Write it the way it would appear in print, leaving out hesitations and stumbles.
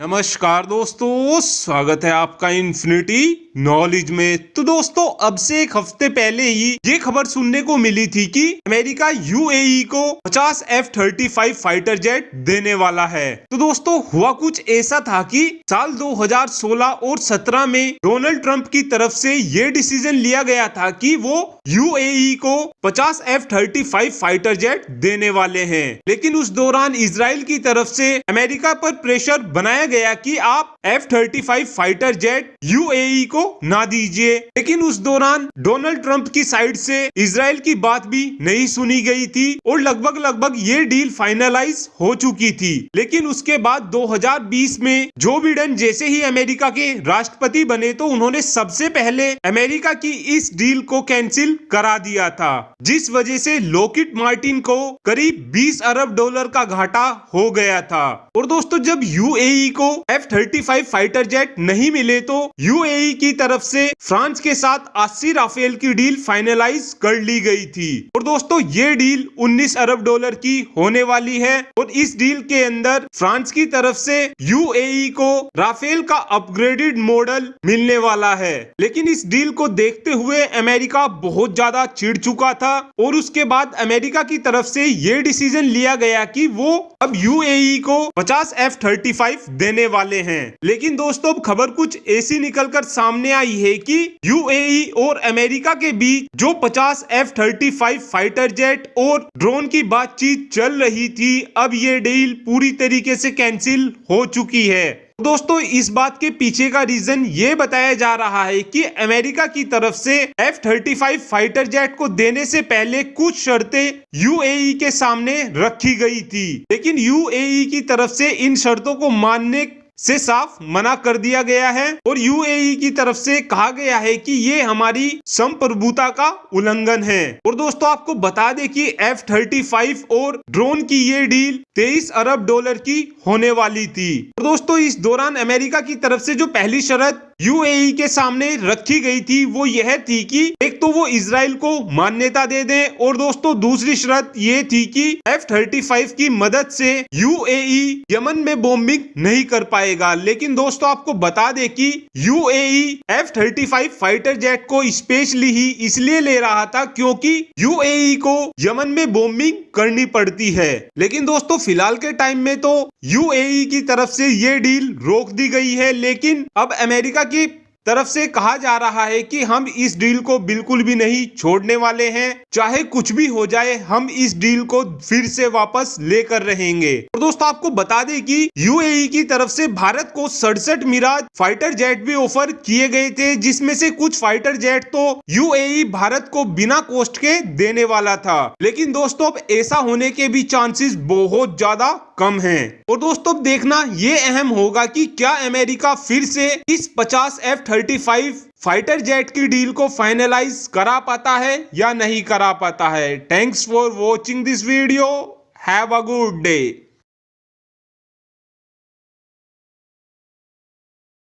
नमस्कार दोस्तों, स्वागत है आपका इन्फिनिटी नॉलेज में। तो दोस्तों, अब से एक हफ्ते पहले ही ये खबर सुनने को मिली थी कि अमेरिका यूएई को 50 F-35 फाइटर जेट देने वाला है। तो दोस्तों, हुआ कुछ ऐसा था कि साल 2016 और 17 में डोनाल्ड ट्रंप की तरफ से ये डिसीजन लिया गया था कि वो यूएई को 50 F-35 फाइटर जेट देने वाले हैं। लेकिन उस दौरान इजराइल की तरफ से अमेरिका पर प्रेशर बनाया गया कि आप F-35 फाइटर जेट यूएई को ना दीजिए। लेकिन उस दौरान डोनाल्ड ट्रंप की साइड से इजराइल की बात भी नहीं सुनी गई थी और लगभग ये डील फाइनलाइज हो चुकी थी। लेकिन उसके बाद 2020 में जो बिडेन जैसे ही अमेरिका के राष्ट्रपति बने तो उन्होंने सबसे पहले अमेरिका की इस डील को कैंसिल करा दिया था, जिस वजह से लॉकहीड मार्टिन को करीब $20 अरब का घाटा हो गया था। और दोस्तों, जब यूएई को F-35 फाइटर जेट नहीं मिले तो यूएई की तरफ से फ्रांस के साथ 80 राफेल की डील फाइनलाइज कर ली गई थी। और दोस्तों, ये डील $19 अरब की होने वाली है और इस डील के अंदर फ्रांस की तरफ से यूएई को राफेल का अपग्रेडेड मॉडल मिलने वाला है। लेकिन इस डील को देखते हुए अमेरिका बहुत ज्यादा चिढ़ चुका था और उसके बाद अमेरिका की तरफ से ये डिसीजन लिया गया कि वो अब यूएई को 50 F-35 देने वाले हैं। लेकिन दोस्तों, अब खबर कुछ ऐसी निकलकर सामने आई है कि यूएई और अमेरिका के बीच जो 50 F-35 फाइटर जेट और ड्रोन की बातचीत चल रही थी, अब ये डील पूरी तरीके से कैंसिल हो चुकी है। दोस्तों, इस बात के पीछे का रीजन ये बताया जा रहा है कि अमेरिका की तरफ से F-35 फाइटर जेट को देने से पहले कुछ शर्तें यूएई के सामने रखी गई थी। लेकिन यूएई की तरफ से इन शर्तों को मानने से साफ मना कर दिया गया है और यूएई की तरफ से कहा गया है कि ये हमारी संप्रभुता का उल्लंघन है। और दोस्तों, आपको बता दें कि F-35 और ड्रोन की ये डील $23 अरब की होने वाली थी। और दोस्तों, इस दौरान अमेरिका की तरफ से जो पहली शर्त यूएई के सामने रखी गई थी वो यह थी कि एक तो वो इजराइल को मान्यता दे दें और दोस्तों दूसरी शर्त ये थी कि F-35 की मदद से यूएई यमन में बॉम्बिंग नहीं कर पाएगा। लेकिन दोस्तों, आपको बता दें कि यूएई F-35 फाइटर जेट को स्पेशली ही इसलिए ले रहा था क्योंकि यूएई को यमन में बॉम्बिंग करनी पड़ती है। लेकिन दोस्तों, फिलहाल के टाइम में तो यूएई की तरफ से ये डील रोक दी गई है। लेकिन अब अमेरिका की तरफ से कहा जा रहा है कि हम इस डील को बिल्कुल भी नहीं छोड़ने वाले हैं, चाहे कुछ भी हो जाए हम इस डील को फिर से वापस लेकर रहेंगे। और दोस्तों, आपको बता दें कि यूएई की तरफ से भारत को 67 मिराज फाइटर जेट भी ऑफर किए गए थे, जिसमें से कुछ फाइटर जेट तो यूएई भारत को बिना कॉस्ट के देने वाला था। लेकिन दोस्तों, अब ऐसा होने के भी चांसेस बहुत ज्यादा कम हैं। और दोस्तों, अब देखना ये अहम होगा कि क्या अमेरिका फिर से इस 50 F-35 फाइटर जेट की डील को फाइनलाइज करा पाता है या नहीं करा पाता है। Thanks for watching this video. Have a good day.